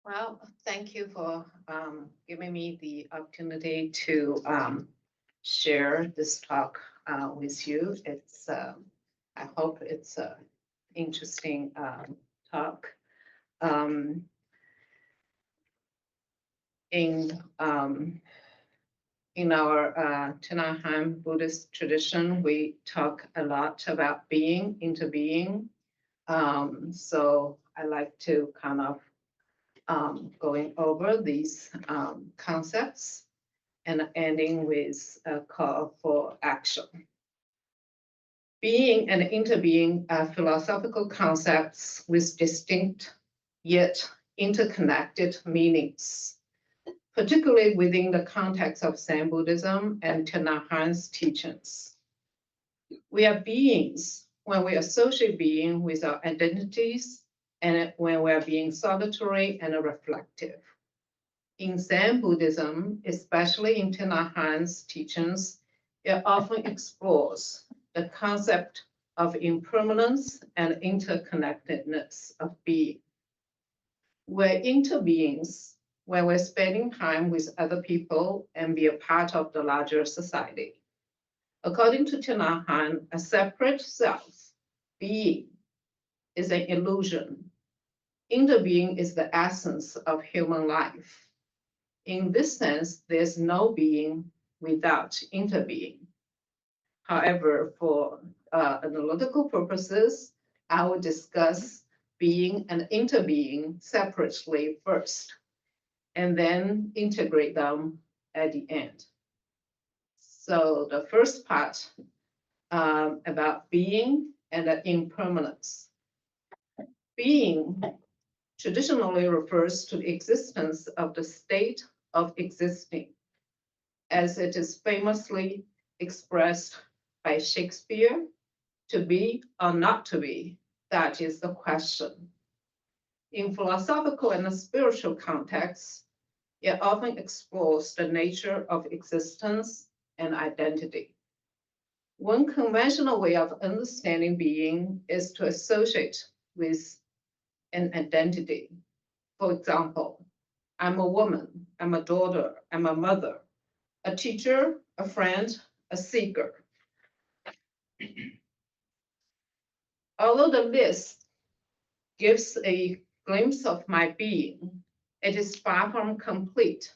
Well, thank you for giving me the opportunity to share this talk with you. I hope it's an interesting talk. Um, in um, in our Tanahan Buddhist tradition, we talk a lot about being, interbeing. So I like to kind of going over these concepts and ending with a call for action. Being and interbeing are philosophical concepts with distinct yet interconnected meanings, particularly within the context of Zen Buddhism and Thich Han's teachings. We are beings when we associate being with our identities and when we are being solitary and reflective. In Zen Buddhism, especially in Thich Han's teachings, it often explores the concept of impermanence and interconnectedness of being. We're interbeings when we're spending time with other people and be a part of the larger society. According to Thich Han, a separate self, being, is an illusion. Interbeing is the essence of human life. In this sense, there's no being without interbeing. However, for analytical purposes, I will discuss being and interbeing separately first, and then integrate them at the end. So the first part about being and impermanence. Being traditionally refers to the existence of the state of existing, as it is famously expressed by Shakespeare, to be or not to be, that is the question. In philosophical and spiritual contexts, it often explores the nature of existence and identity. One conventional way of understanding being is to associate with an identity. For example, I'm a woman, I'm a daughter, I'm a mother, a teacher, a friend, a seeker. Although the list gives a glimpse of my being, it is far from complete,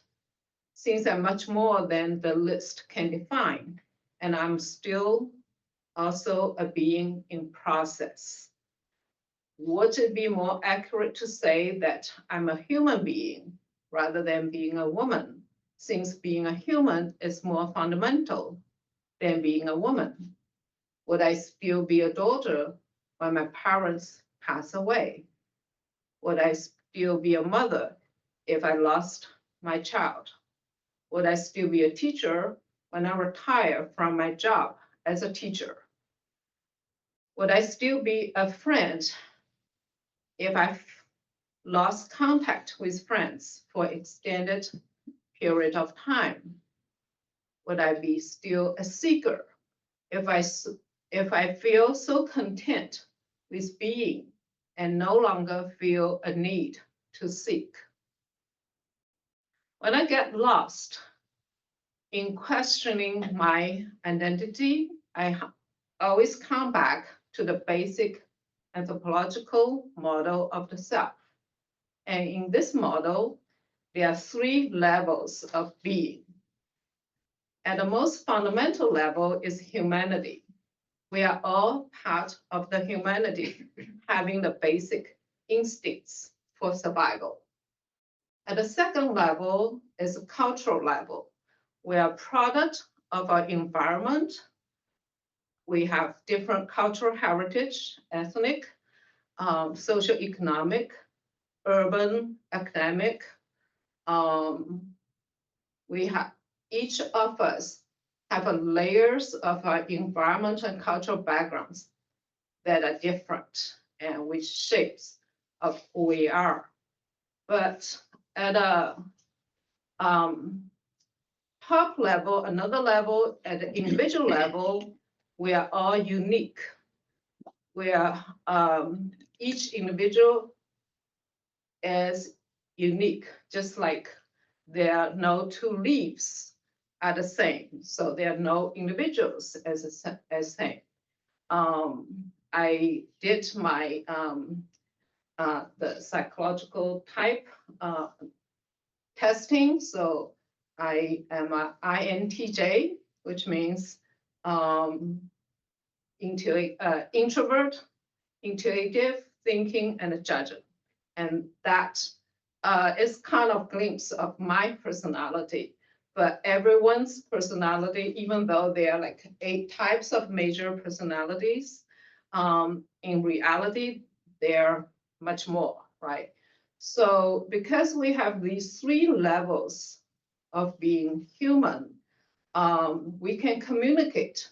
since I'm much more than the list can define, and I'm still also a being in process. Would it be more accurate to say that I'm a human being rather than being a woman, since being a human is more fundamental than being a woman? Would I still be a daughter when my parents pass away? Would I still be a mother if I lost my child? Would I still be a teacher when I retire from my job as a teacher? Would I still be a friend if I lost contact with friends for extended period of time? Would I be still a seeker if I feel so content with being and no longer feel a need to seek? When I get lost in questioning my identity, I always come back to the basic anthropological model of the self. And in this model, there are three levels of being. At the most fundamental level is humanity. We are all part of the humanity, having the basic instincts for survival. At the second level is a cultural level. We are a product of our environment. We have different cultural heritage, ethnic, socioeconomic, urban, academic. We have, each of us have a layers of our environmental and cultural backgrounds that are different and which shapes of who we are. But at a top level, another level, at the individual level, we are all unique. where each individual is unique, just like there are no two leaves are the same. So there are no individuals as same. I did my the psychological type testing. So I am a INTJ, which means introvert, intuitive, thinking, and a judger. And that is kind of glimpse of my personality. But everyone's personality, even though there are like 8 types of major personalities, in reality, they're much more, right? So because we have these 3 levels of being human, we can communicate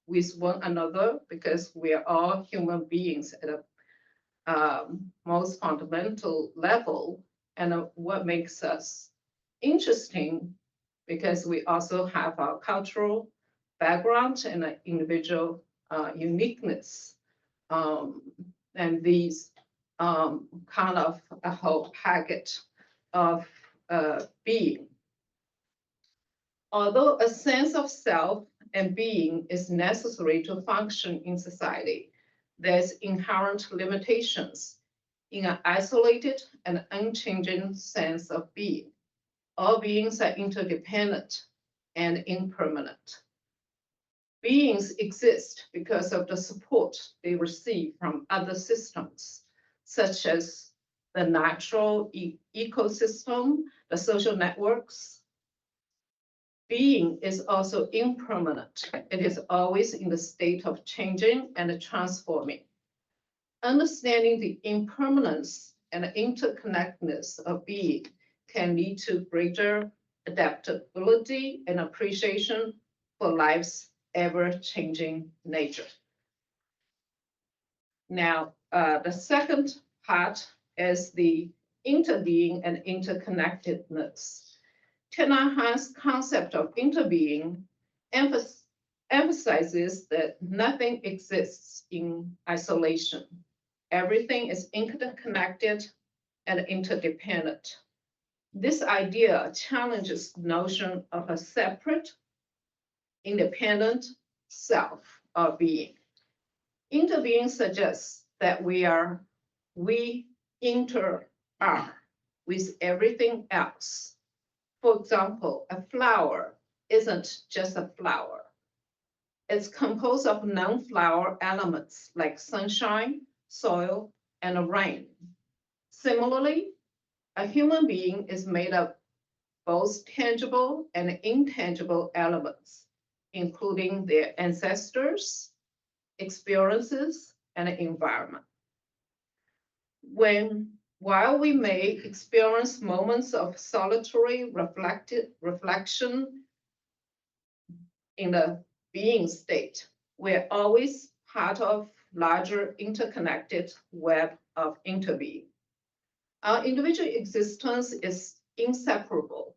with one another because we are all human beings at a most fundamental level. And what makes us interesting, because we also have our cultural background and an individual uniqueness. And these kind of a whole package of being. Although a sense of self and being is necessary to function in society, there's inherent limitations in an isolated and unchanging sense of being. All beings are interdependent and impermanent. Beings exist because of the support they receive from other systems, such as the natural ecosystem, the social networks. Being is also impermanent. It is always in the state of changing and transforming. Understanding the impermanence and interconnectedness of being can lead to greater adaptability and appreciation for life's ever-changing nature. Now, the second part is the interbeing and interconnectedness. Thich Han's concept of interbeing emphasizes that nothing exists in isolation. Everything is interconnected and interdependent. This idea challenges the notion of a separate, independent self or being. Interbeing suggests that we inter are with everything else. For example, a flower isn't just a flower. It's composed of non-flower elements like sunshine, soil, and rain. Similarly, a human being is made of both tangible and intangible elements, including their ancestors, experiences, and environment. While we may experience moments of solitary reflection in the being state, we're always part of larger interconnected web of interbeing. Our individual existence is inseparable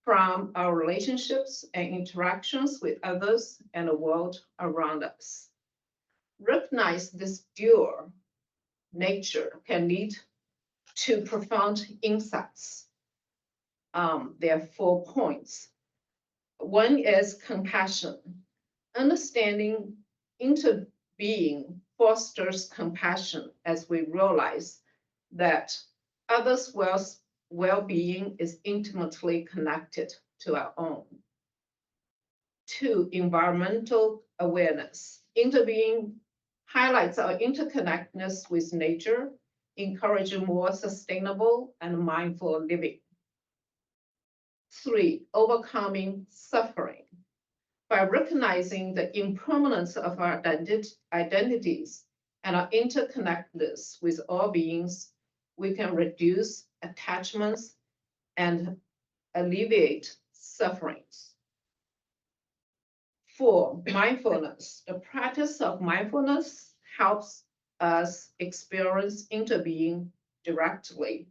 from our relationships and interactions with others and the world around us. Recognize this dual nature can lead to profound insights. There are 4 points. One is compassion. Understanding interbeing fosters compassion as we realize that others' well-being is intimately connected to our own. 2, environmental awareness. Interbeing highlights our interconnectedness with nature, encouraging more sustainable and mindful living. 3, overcoming suffering. By recognizing the impermanence of our identities and our interconnectedness with all beings, we can reduce attachments and alleviate sufferings. 4, mindfulness. The practice of mindfulness helps us experience interbeing directly,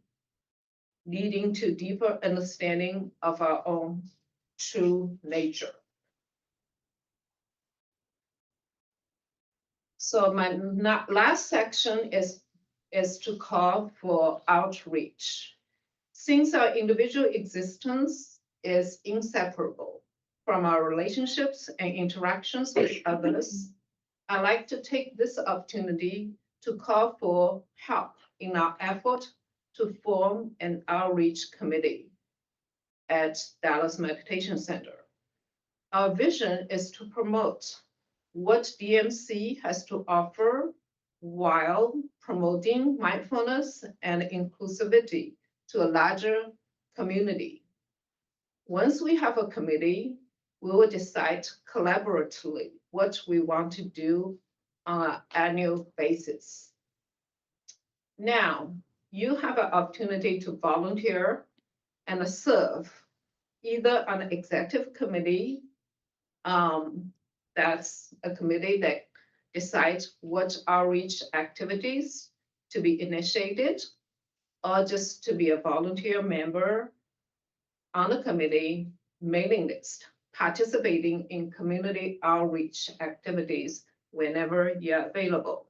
leading to deeper understanding of our own true nature. So my last section is to call for outreach. Since our individual existence is inseparable from our relationships and interactions with others, I'd like to take this opportunity to call for help in our effort to form an outreach committee at Dallas Meditation Center. Our vision is to promote what DMC has to offer while promoting mindfulness and inclusivity to a larger community. Once we have a committee, we will decide collaboratively what we want to do on an annual basis. Now, you have an opportunity to volunteer and serve either on an executive committee, that's a committee that decides what outreach activities to be initiated, or just to be a volunteer member on the committee mailing list, participating in community outreach activities whenever you're available.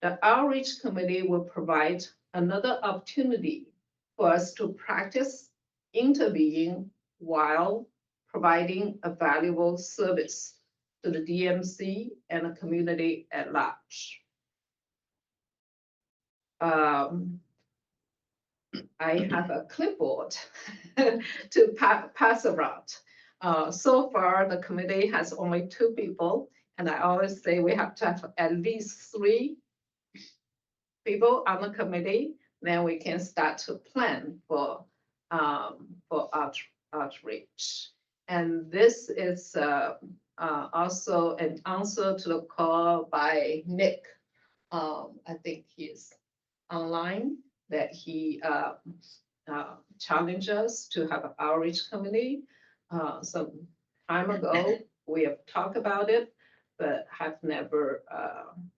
The outreach committee will provide another opportunity for us to practice interbeing while providing a valuable service to the DMC and the community at large. I have a clipboard to pass around. So far, the committee has only 2 people, and I always say we have to have at least 3 people on the committee, then we can start to plan for outreach. And this is also an answer to the call by Nick. I think he's online, that he challenged us to have an outreach committee. Some time ago, we have talked about it, but have never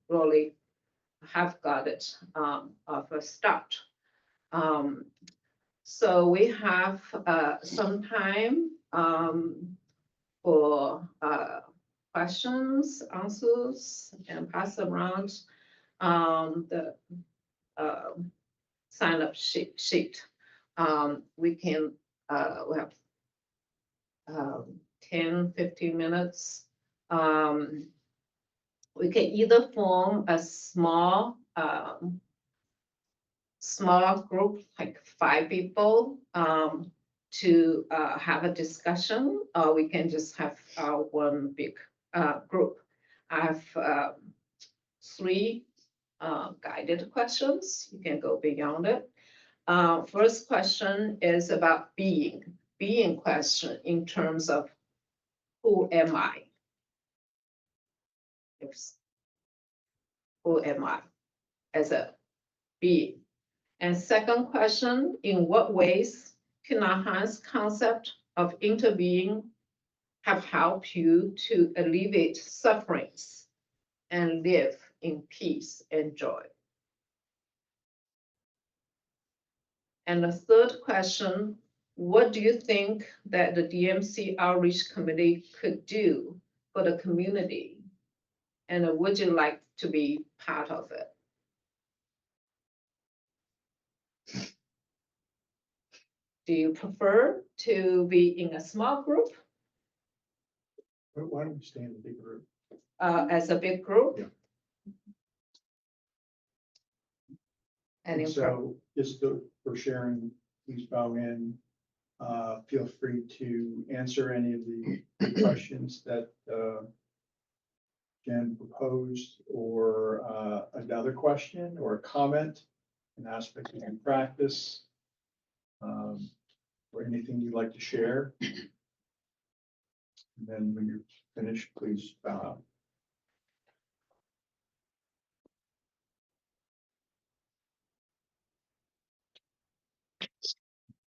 really have got it of a start. So we have some time for questions, answers, and pass around the sign up sheet. We can, we have 10, 15 minutes. We can either form a small group, like 5 people, to have a discussion, or we can just have one big group. I have 3 guided questions. You can go beyond it. First question is about being question in terms of who am I? Who am I as a being? And second question, in what ways can Han's concept of interbeing have helped you to alleviate sufferings and live in peace and joy? And the third question, what do you think that the DMC Outreach Committee could do for the community? And would you like to be part of it? Do you prefer to be in a small group? Why don't we stay in the big group? As a big group? Yeah. And so just for sharing, please bow in. Feel free to answer any of the questions that Jen proposed, or another question or a comment, an aspect of your practice, or anything you'd like to share. And then when you're finished, please bow out.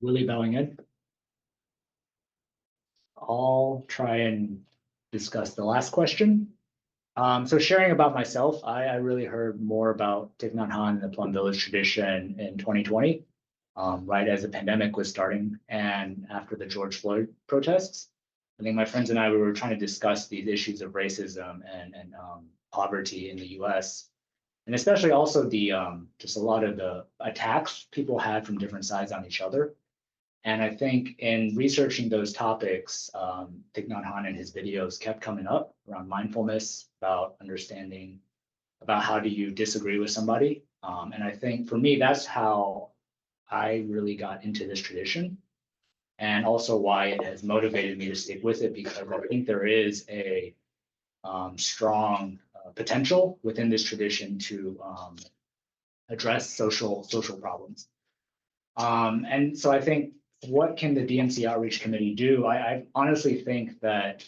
Willie bowing in. I'll try and discuss the last question. So sharing about myself, I really heard more about Thich Nhat Hanh and the Plum Village tradition in 2020, right as the pandemic was starting and after the George Floyd protests. I think my friends and I, we were trying to discuss these issues of racism and poverty in the US. And especially also the just a lot of the attacks people had from different sides on each other. And I think in researching those topics, Thich Nhat Hanh and his videos kept coming up around mindfulness, about understanding, about how do you disagree with somebody. And I think for me, that's how I really got into this tradition. And also why it has motivated me to stick with it, because I think there is a strong potential within this tradition to address social problems. And so I think, what can the DMC Outreach Committee do? I honestly think that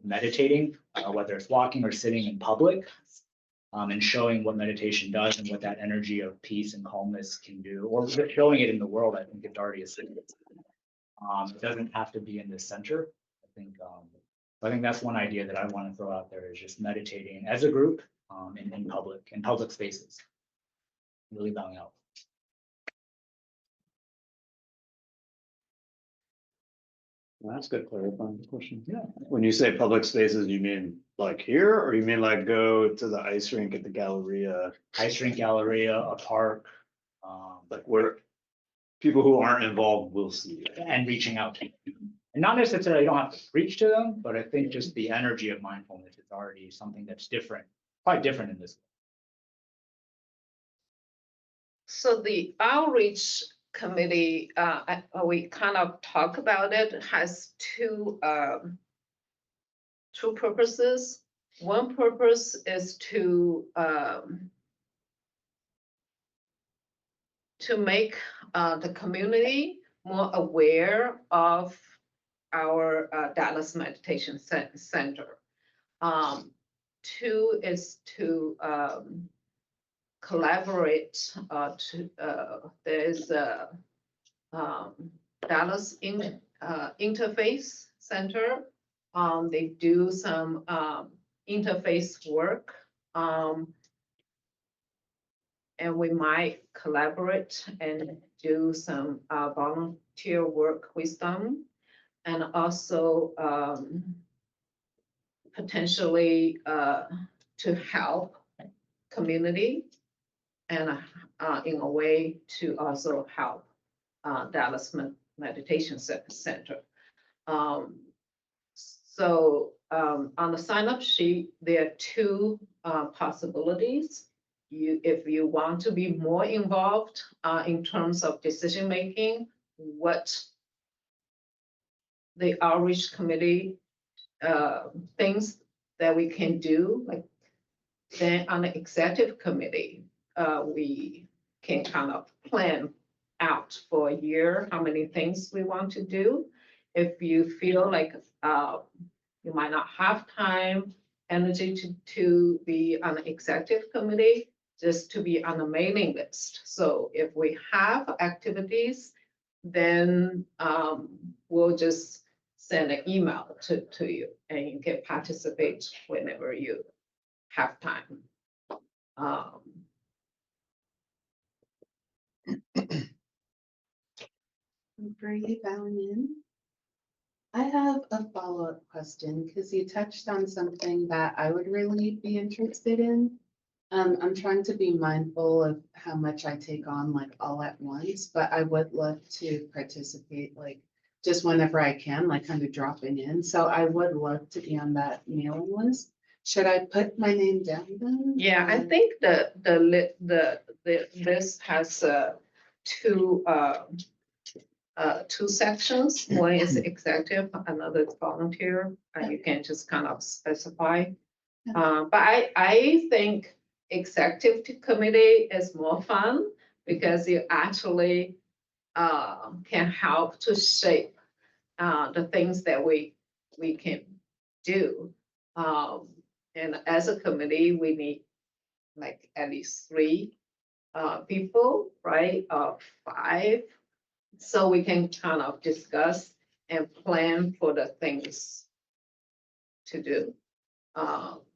meditating, whether it's walking or sitting in public, and showing what meditation does and what that energy of peace and calmness can do, or showing it in the world, I think it's already a signal. It doesn't have to be in the center. I think that's one idea that I want to throw out there, is just meditating as a group in public spaces, really bowing out. That's good clarifying question. Yeah. When you say public spaces, you mean like here, or you mean like go to the ice rink at the Galleria? Ice rink, Galleria, a park, Like where people who aren't involved will see you. and reaching out to you. And not necessarily, you don't have to preach to them, but I think just the energy of mindfulness is already something that's different, quite different in this. So the outreach committee, we kind of talk about it, has two purposes. One purpose is to make the community more aware of our Dallas Meditation Center. Two is to collaborate. There's a Dallas Interface Center. They do some interface work. And we might collaborate and do some volunteer work with them. And also potentially to help community, and in a way to also help Dallas Meditation Center. So on the sign-up sheet, there are two possibilities. If you want to be more involved in terms of decision-making, what the outreach committee things that we can do, like then on the executive committee, we can kind of plan out for a year how many things we want to do. If you feel like you might not have time, energy to be on the executive committee, just to be on the mailing list. So if we have activities, then we'll just send an email to you, and you can participate whenever you have time. For you, in. I have a follow-up question, because you touched on something that I would really be interested in. I'm trying to be mindful of how much I take on, like, all at once, but I would love to participate, like, just whenever I can, like, kind of dropping in. So I would love to be on that mailing list. Should I put my name down then? Yeah, I think the list has two sections. One is executive, another is volunteer, and you can just kind of specify. But I think executive committee is more fun, because you actually can help to shape the things that we can do. And as a committee, we need like at least 3 people, right? 5. So we can kind of discuss and plan for the things to do.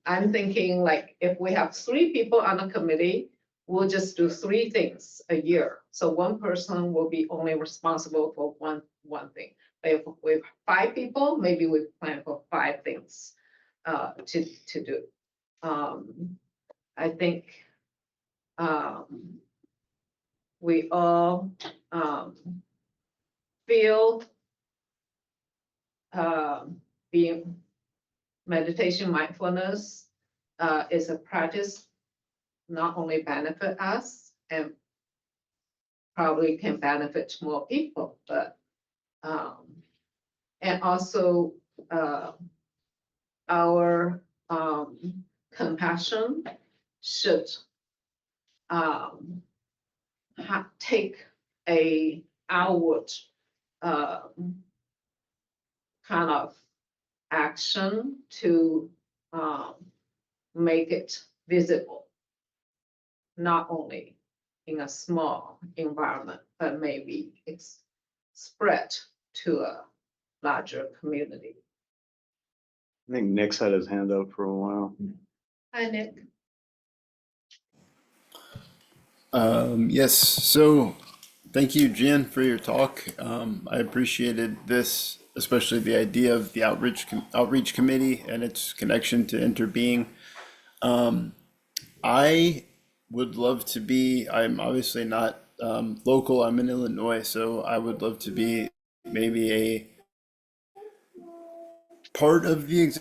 I'm thinking, like, if we have 3 people on the committee, we'll just do 3 things a year. So one person will be only responsible for one thing. if with 5 people, maybe we plan for 5 things to do. I think we all feel being meditation mindfulness is a practice not only benefit us and probably can benefit more people, but and also our compassion should take a outward kind of action to make it visible, not only in a small environment, but maybe it's spread to a larger community. I think Nick's had his hand up for a while. Hi, Nick. Yes, so thank you, Jian, for your talk. I appreciated this, especially the idea of the outreach committee and its connection to Interbeing. I would love to be, I'm obviously not local, I'm in Illinois, so I would love to be maybe a part of the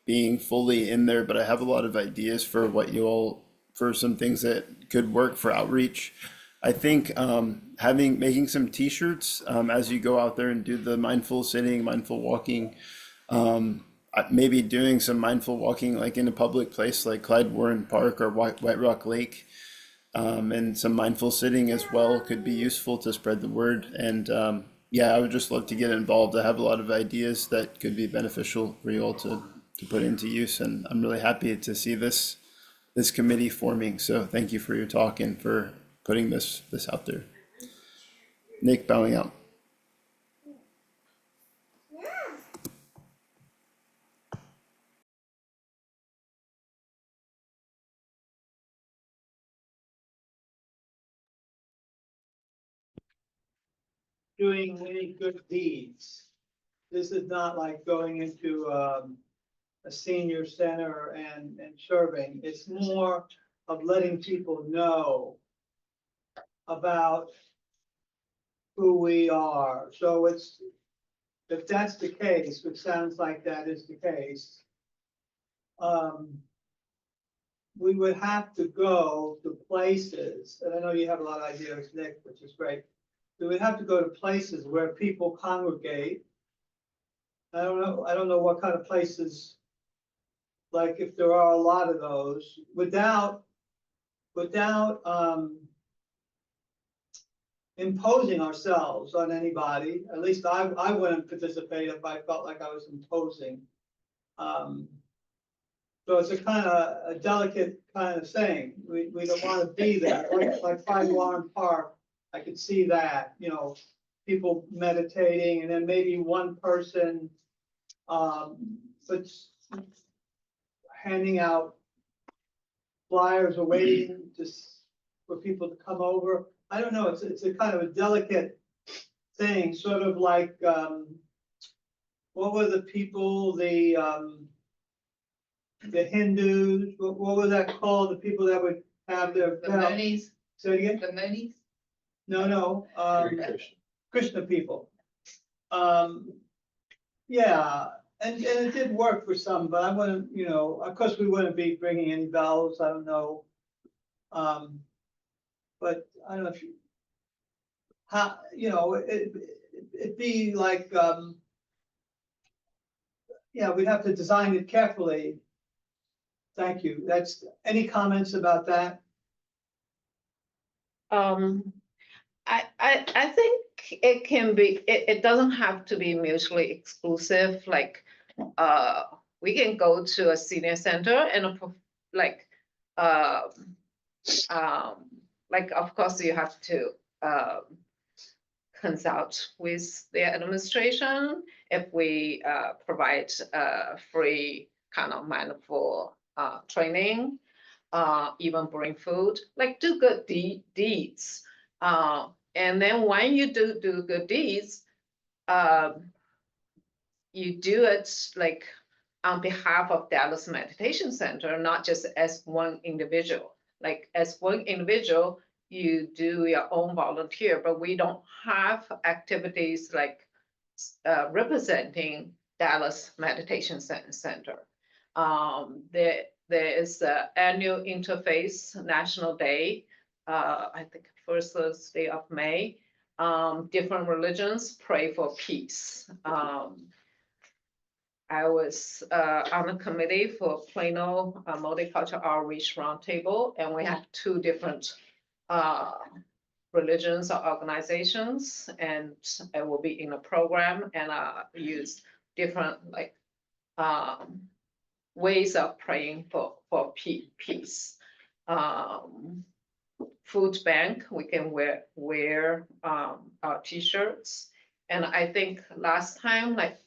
being fully in there, but I have a lot of ideas for what you all, for some things that could work for outreach. I think making some t-shirts as you go out there and do the mindful sitting, mindful walking, maybe doing some mindful walking like in a public place like Clyde Warren Park or White Rock Lake, and some mindful sitting as well could be useful to spread the word. And yeah, I would just love to get involved. I have a lot of ideas that could be beneficial for you all to put into use, and I'm really happy to see this committee forming. So thank you for your talk and for putting this out there. Nick, bowing out. Doing any good deeds. This is not like going into a senior center and serving. It's more of letting people know about who we are. So it's, if that's the case, which sounds like that is the case, we would have to go to places, and I know you have a lot of ideas, Nick, which is great. We would have to go to places where people congregate. I don't know what kind of places, like if there are a lot of those, without imposing ourselves on anybody. At least I wouldn't participate if I felt like I was imposing. So it's a kind of a delicate kind of thing. We don't want to be there, like Clyde Warren Park. I could see that, you know, people meditating, and then maybe one person handing out flyers or waiting for people to come over. I don't know. It's a kind of a delicate thing, sort of like what were the people, the Hindus? What was that called? The people that would have their The Monis, Say it again? the Monis. No. Krishna people. Yeah, and it did work for some, but I wouldn't, you know, of course we wouldn't be bringing any bells. I don't know. But I don't know if you know, it'd be like, yeah, we'd have to design it carefully. Thank you. That's, any comments about that? I think it can be, it doesn't have to be mutually exclusive, like, we can go to a senior center and like, of course you have to, consult with the administration if we provide free kind of mindful training, even bring food, like do good deeds. And then when you do good deeds, you do it like on behalf of Dallas Meditation Center, not just as one individual. Like as one individual, you do your own volunteer, but we don't have activities like representing Dallas Meditation Center. There is an annual Interfaith National Day, I think first Thursday of May. Different religions pray for peace. I was on the committee for Plano Multicultural Outreach Roundtable, and we had two different religions or organizations, and I will be in a program and use different like ways of praying for peace. Food bank, we can wear our t-shirts, and I think last time like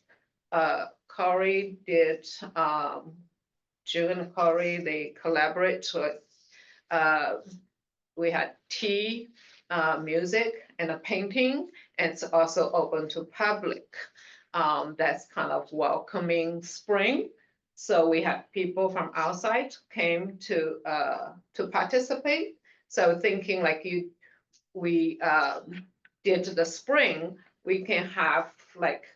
Corey did, Jian and Corey, they collaborate with, we had tea, music, and a painting, and it's also open to public. That's kind of welcoming spring. So we had people from outside came to participate. So thinking like we did the spring, we can have like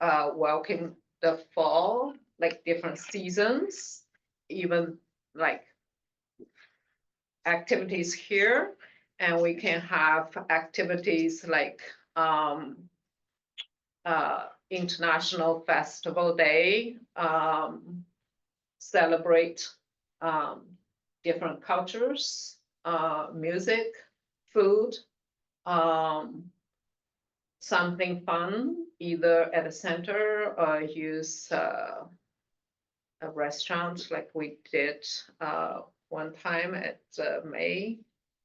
welcome the fall, like different seasons, even like activities here, and we can have activities like International Festival Day, celebrate different cultures, music, food, something fun, either at a center or use a restaurant like we did one time at May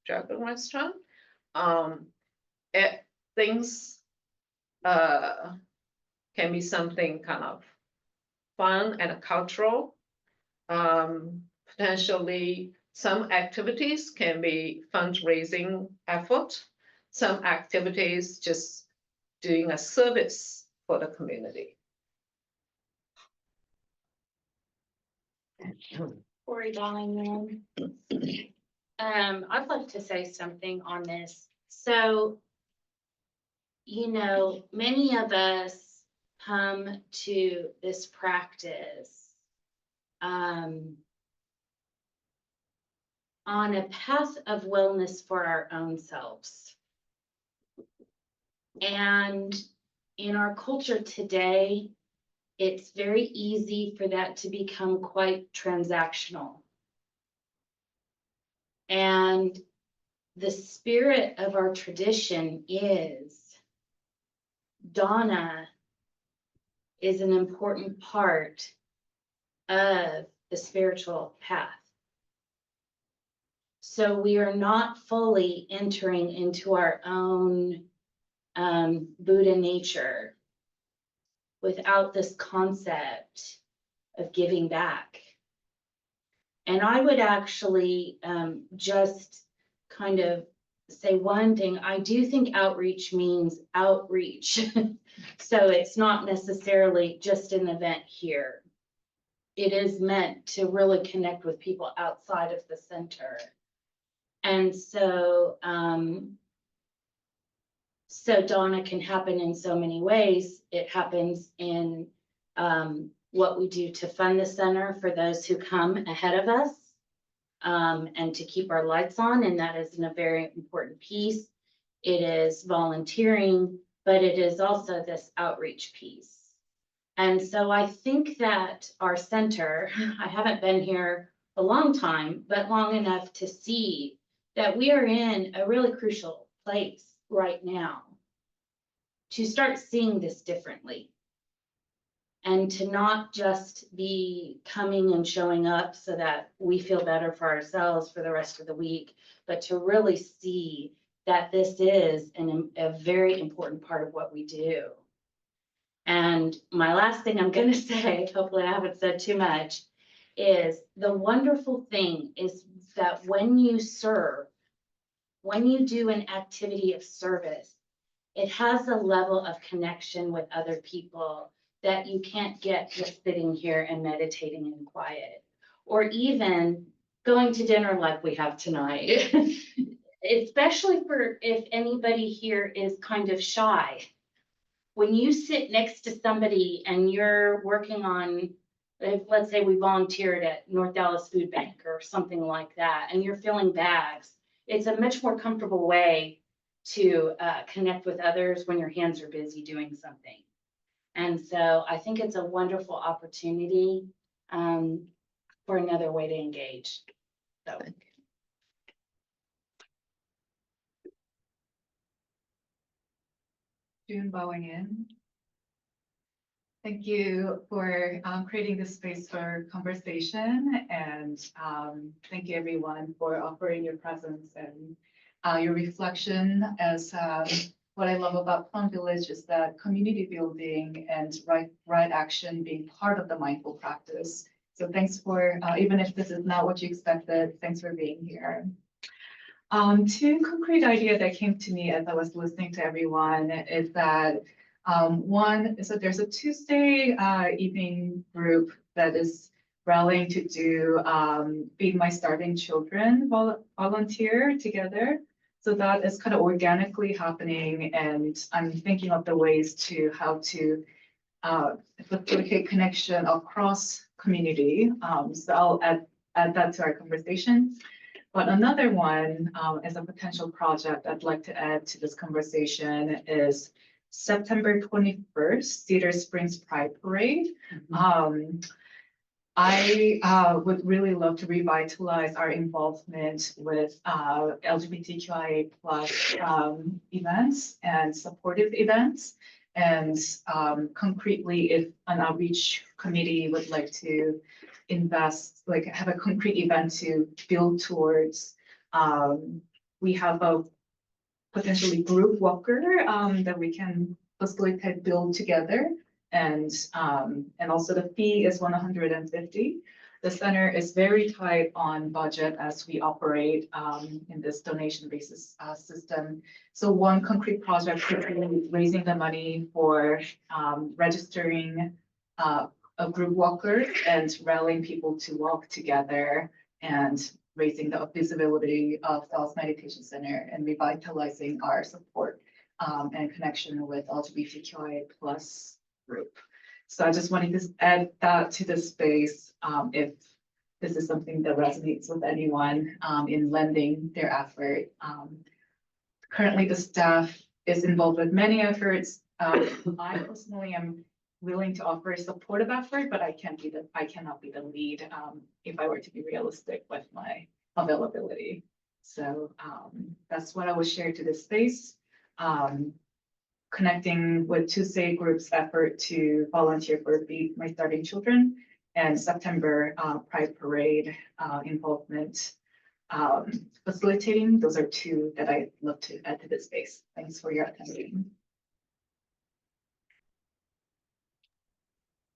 Dragon Restaurant. Things can be something kind of fun and cultural. Potentially some activities can be fundraising effort. Some activities just doing a service for the community. Corey Ballingman. I'd like to say something on this. So, you know, many of us come to this practice on a path of wellness for our own selves. And in our culture today, it's very easy for that to become quite transactional. And the spirit of our tradition is Dana is an important part of the spiritual path. So we are not fully entering into our own Buddha nature without this concept of giving back. And I would actually just kind of say one thing. I do think outreach means outreach. So it's not necessarily just an event here. It is meant to really connect with people outside of the center. And so, so Dana can happen in so many ways. It happens in what we do to fund the center for those who come ahead of us, and to keep our lights on, and that is a very important piece. It is volunteering, but it is also this outreach piece. And so I think that our center, I haven't been here a long time, but long enough to see that we are in a really crucial place right now to start seeing this differently. And to not just be coming and showing up so that we feel better for ourselves for the rest of the week, but to really see that this is a very important part of what we do. And my last thing I'm going to say, hopefully I haven't said too much, is the wonderful thing is that when you serve, when you do an activity of service, it has a level of connection with other people that you can't get just sitting here and meditating in quiet. Or even going to dinner like we have tonight. Especially for if anybody here is kind of shy. When you sit next to somebody and you're working on, if, let's say we volunteered at North Dallas Food Bank or something like that, and you're filling bags, it's a much more comfortable way to connect with others when your hands are busy doing something. And so I think it's a wonderful opportunity for another way to engage. So. Jian bowing in. Thank you for creating this space for conversation, and thank you everyone for offering your presence and your reflection. As what I love about Plum Village is that community building and right action being part of the mindful practice. So thanks for, even if this is not what you expected, thanks for being here. Two concrete ideas that came to me as I was listening to everyone is that one is that there's a Tuesday evening group that is rallying to do Feed My Starving Children volunteer together. So that is kind of organically happening, and I'm thinking of the ways to how to facilitate connection across community. So I'll add that to our conversation. But another one as a potential project I'd like to add to this conversation is September 21st, Cedar Springs Pride Parade. I would really love to revitalize our involvement with LGBTQIA plus events and supportive events. And concretely, if an outreach committee would like to invest, like have a concrete event to build towards, we have a potentially group walker that we can facilitate build together. And also the fee is $150. The center is very tight on budget as we operate in this donation basis system. So one concrete project could be raising the money for registering a group walker and rallying people to walk together and raising the visibility of Dallas Meditation Center and revitalizing our support and connection with LGBTQIA plus group. So I just wanted to add that to the space if this is something that resonates with anyone in lending their effort. Currently, the staff is involved with many efforts. I personally am willing to offer a supportive effort, but I cannot be the lead if I were to be realistic with my availability. So that's what I will share to this space. Connecting with Tuesday group's effort to volunteer for Feed My Starving Children and September Pride Parade involvement facilitating. Those are two that I'd love to add to this space. Thanks for your attention.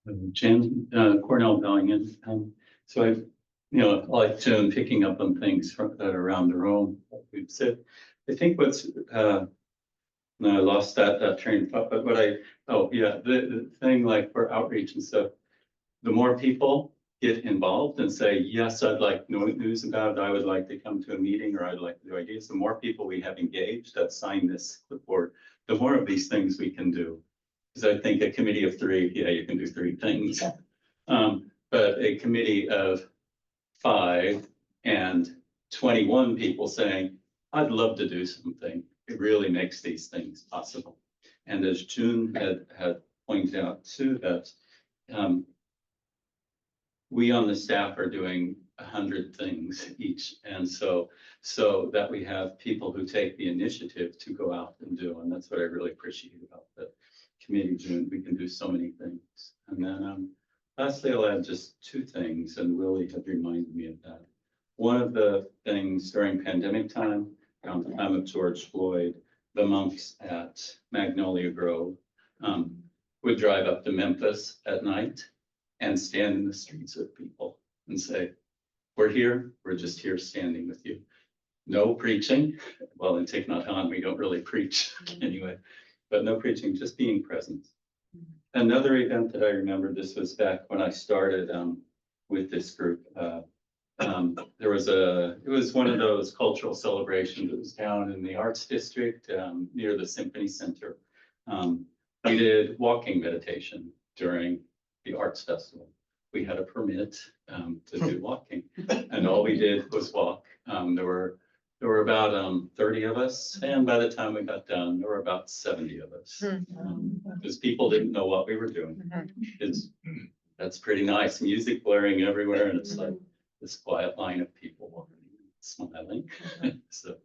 Jian, Cornell Bellingham. So I, like Joan, picking up on things from that around the room, like we've said. I think what's no, I lost that train of thought, but the thing like for outreach and stuff, the more people get involved and say, yes, I'd like news about it, I would like to come to a meeting, or I'd like to do ideas, the more people we have engaged that sign this clipboard, the more of these things we can do. Because I think a committee of 3, you can do 3 things. But a committee of 5 and 21 people saying, I'd love to do something. It really makes these things possible. And as June had pointed out too, that we on the staff are doing 100 things each. And so that we have people who take the initiative to go out and do. And that's what I really appreciate about the committee, June. We can do so many things. And then lastly, I'll add just 2 things, and Willie had reminded me of that. One of the things during pandemic time, around the time of George Floyd, the monks at Magnolia Grove would drive up to Memphis at night and stand in the streets with people and say, we're here, we're just here standing with you. No preaching, well, in Take Not On, we don't really preach anyway, but no preaching, just being present. Another event that I remember, this was back when I started with this group. It was one of those cultural celebrations. It was down in the Arts District near the Symphony Center. We did walking meditation during the Arts Festival. We had a permit to do walking, and all we did was walk. There were about 30 of us, and by the time we got done, there were about 70 of us. Because people didn't know what we were doing. That's pretty nice. Music blaring everywhere, and it's like this quiet line of people smiling. So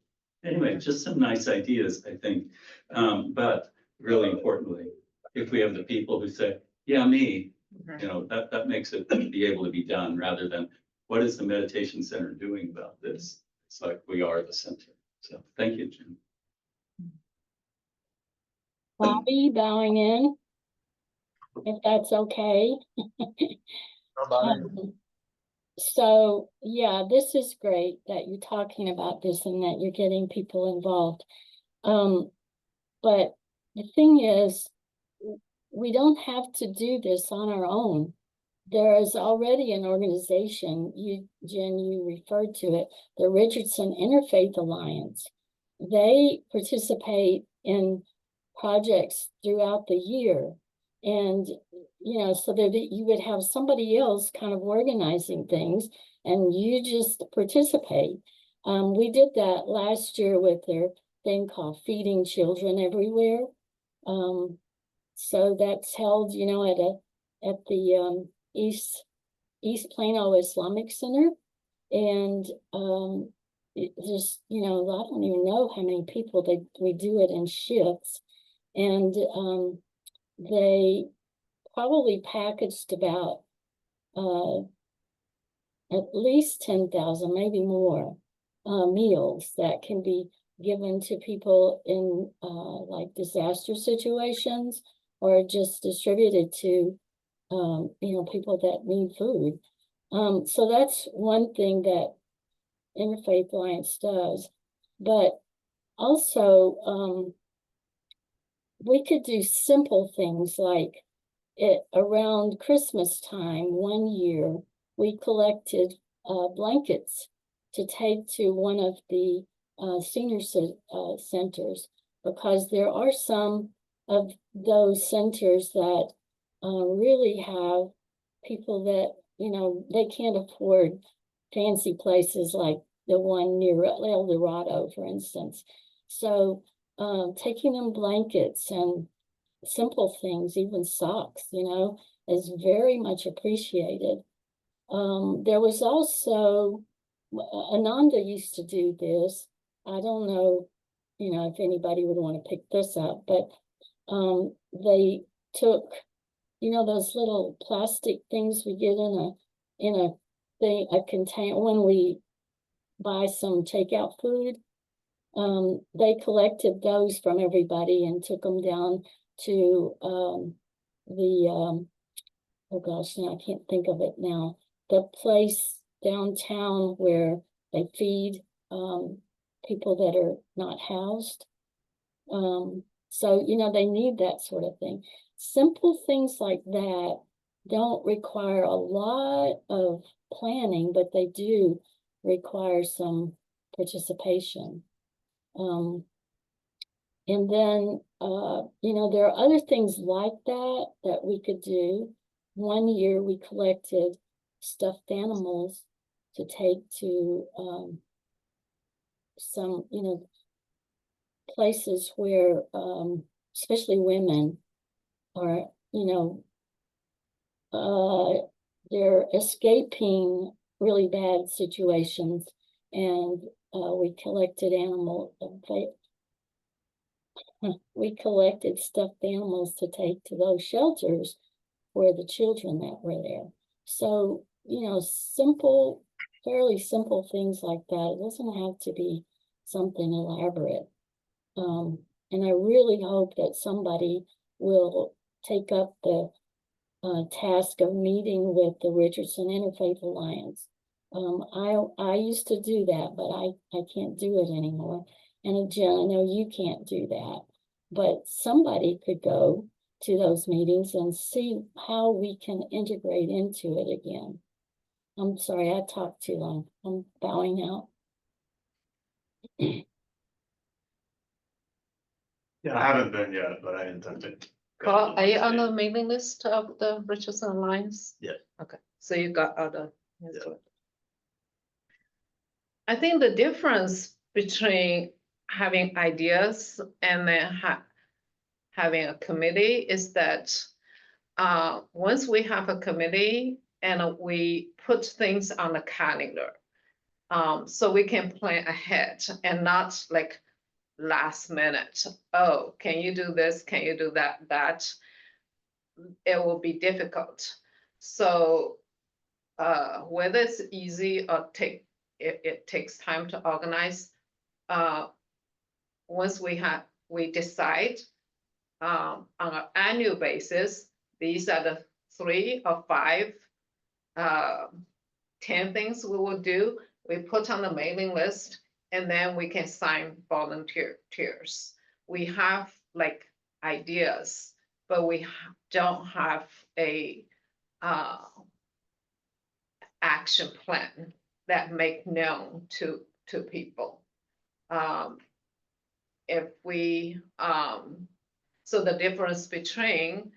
anyway, just some nice ideas, I think. But really importantly, if we have the people who say, yeah, me, that makes it be able to be done, rather than what is the meditation center doing about this? It's like we are the center. So thank you, Jim. Bobby bowing in, if that's okay. So yeah, this is great that you're talking about this and that you're getting people involved. But the thing is, we don't have to do this on our own. There is already an organization, Jen, you referred to it, the Richardson Interfaith Alliance. They participate in projects throughout the year. And, so that you would have somebody else kind of organizing things and you just participate. We did that last year with their thing called Feeding Children Everywhere. So that's held, at the East Plano Islamic Center. And just, I don't even know how many people we do it in shifts. And they probably packaged about at least 10,000, maybe more, meals that can be given to people in like disaster situations, or just distributed to people that need food. So that's one thing that Interfaith Alliance does. But also we could do simple things like around Christmas time one year, we collected blankets to take to one of the senior centers, because there are some of those centers that really have people that, they can't afford fancy places like the one near El Dorado, for instance. So taking them blankets and simple things, even socks, is very much appreciated. There was also, Ananda used to do this. I don't know, if anybody would want to pick this up, but they took, those little plastic things we get a container when we buy some takeout food. They collected those from everybody and took them down to oh gosh, now I can't think of it now. The place downtown where they feed people that are not housed. So, they need that sort of thing. Simple things like that don't require a lot of planning, but they do require some participation. And then, there are other things like that we could do. One year we collected stuffed animals to take to some, places where especially women are, they're escaping really bad situations, and we collected we collected stuffed animals to take to those shelters for the children that were there. So, simple, fairly simple things like that. It doesn't have to be something elaborate. And I really hope that somebody will take up the task of meeting with the Richardson Interfaith Alliance. I used to do that, but I can't do it anymore. And Jian, I know you can't do that, but somebody could go to those meetings and see how we can integrate into it again. I'm sorry, I talked too long. I'm bowing out. Yeah, I haven't been yet, but I intend to. Paul, are you on the mailing list of the Richardson Alliance? Yeah. Okay, so you got other. I think the difference between having ideas and then having a committee is that once we have a committee and we put things on the calendar, so we can plan ahead and not like last minute. Oh, can you do this? Can you do that? That it will be difficult. So whether it's easy or it takes time to organize. Once we decide on an annual basis, these are the 3 or 5, 10 things we will do. We put on the mailing list, and then we can sign volunteers. We have like ideas, but we don't have a action plan that make known to people. If we, so the difference between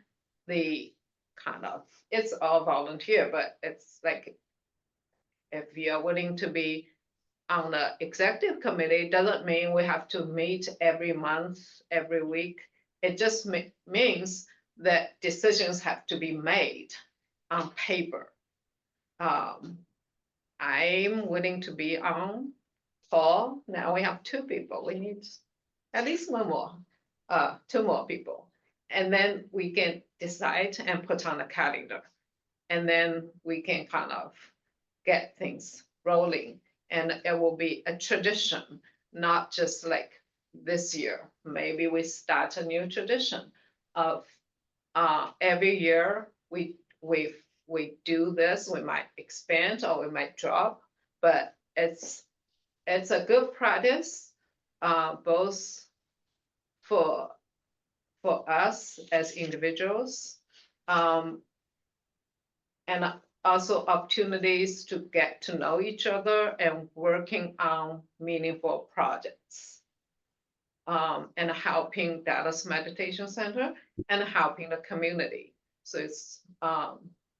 the kind of, it's all volunteer, but it's like, if you're willing to be on the executive committee, doesn't mean we have to meet every month, every week. It just means that decisions have to be made on paper. I'm willing to be on. Paul, now we have 2 people. We need at least 1 more, 2 more people. And then we can decide and put on a calendar. And then we can kind of get things rolling. And it will be a tradition, not just like this year. Maybe we start a new tradition of every year we do this. We might expand or we might drop, but it's a good practice, both for us as individuals, and also opportunities to get to know each other and working on meaningful projects, and helping Dallas Meditation Center and helping the community. So it's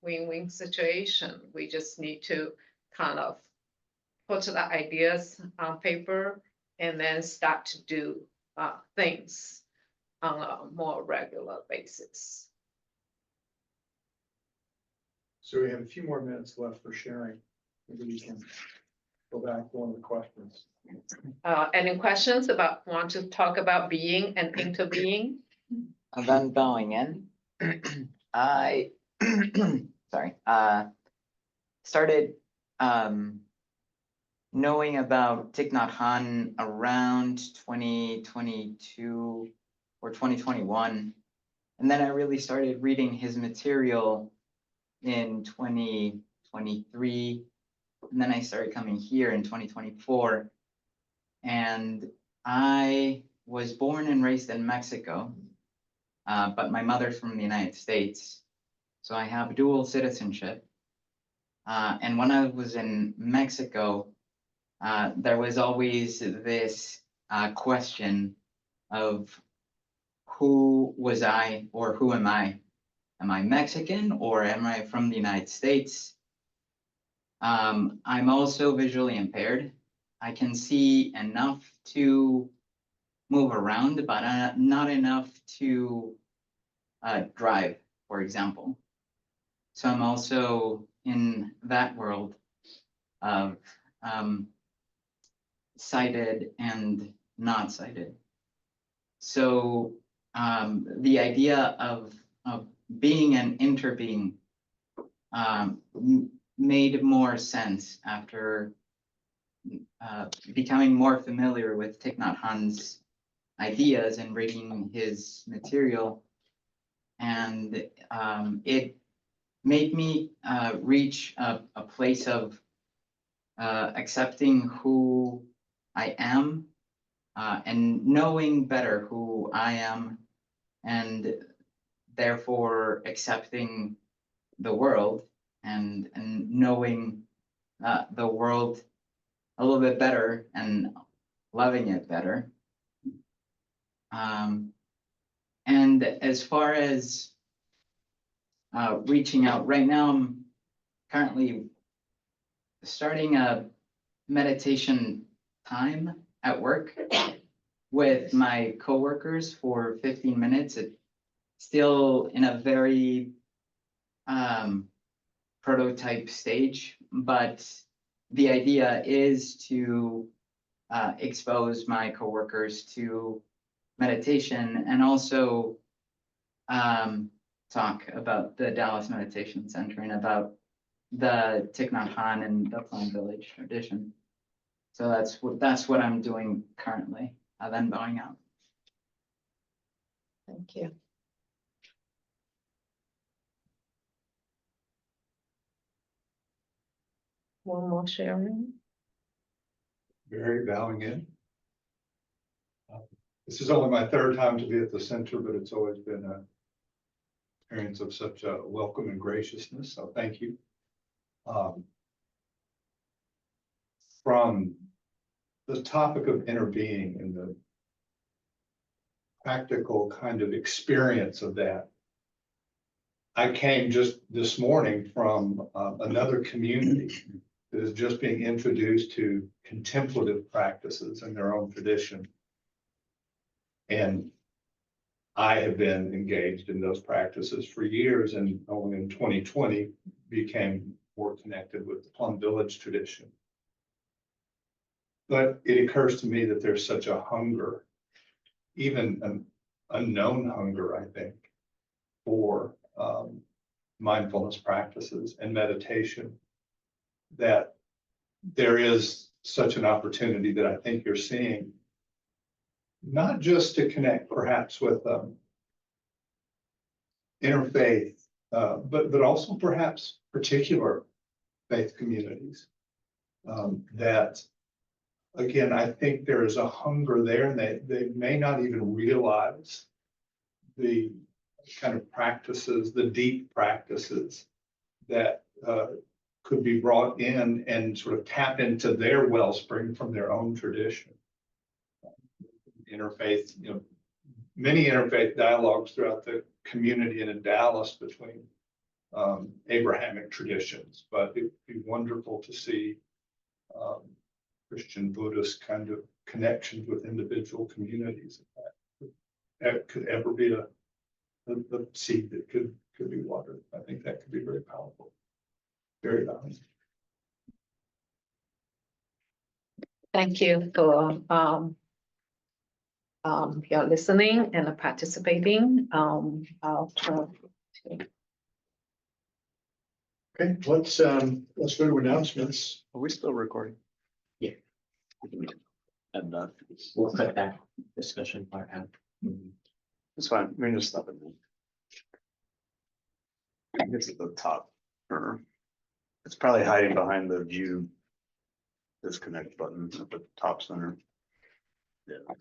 win-win situation. We just need to kind of put the ideas on paper and then start to do things on a more regular basis. So we have a few more minutes left for sharing. Maybe we can go back to one of the questions. Any questions want to talk about being and interbeing? Then going in, I sorry, started knowing about Thich Nhat Hanh around 2022 or 2021. And then I really started reading his material in 2023. And then I started coming here in 2024. And I was born and raised in Mexico, but my mother's from the United States. So I have dual citizenship. And when I was in Mexico, there was always this question of who was I or who am I? Am I Mexican or am I from the United States? I'm also visually impaired. I can see enough to move around, but not enough to drive, for example. So I'm also in that world of sighted and not sighted. So the idea of being an interbeing made more sense after becoming more familiar with Thich Nhat Hanh's ideas and reading his material. And it made me reach a place of accepting who I am and knowing better who I am, and therefore accepting the world and knowing the world a little bit better and loving it better. And as far as reaching out, right now I'm currently starting a meditation time at work with my coworkers for 15 minutes. It's still in a very prototype stage, but the idea is to expose my coworkers to meditation and also talk about the Dallas Meditation Center and about the Thich Nhat Hanh and the Plum Village tradition. So that's what I'm doing currently, then bowing out. Thank you. One more sharing. Very bowing in. This is only my third time to be at the center, but it's always been an experience of such a welcome and graciousness, so thank you. From the topic of interbeing and the practical kind of experience of that, I came just this morning from another community that is just being introduced to contemplative practices in their own tradition. And I have been engaged in those practices for years, and only in 2020 became more connected with the Plum Village tradition. But it occurs to me that there's such a hunger, even an unknown hunger, I think, for mindfulness practices and meditation, that there is such an opportunity that I think you're seeing, not just to connect perhaps with interfaith, but also perhaps particular faith communities. That, again, I think there is a hunger there, and they may not even realize the kind of practices, the deep practices that could be brought in and sort of tap into their wellspring from their own tradition. Interfaith, many interfaith dialogues throughout the community and in Dallas between Abrahamic traditions, but it'd be wonderful to see Christian, Buddhist kind of connections with individual communities. That could ever be a seed that could be watered. I think that could be very powerful, very valuable. Thank you for your listening and participating. I'll try to. Okay, let's go to announcements. Are we still recording? Yeah. And We'll put that discussion part out. it's fine. We can just stop it. It's at the top. It's probably hiding behind the view disconnect button at the top center. Yeah.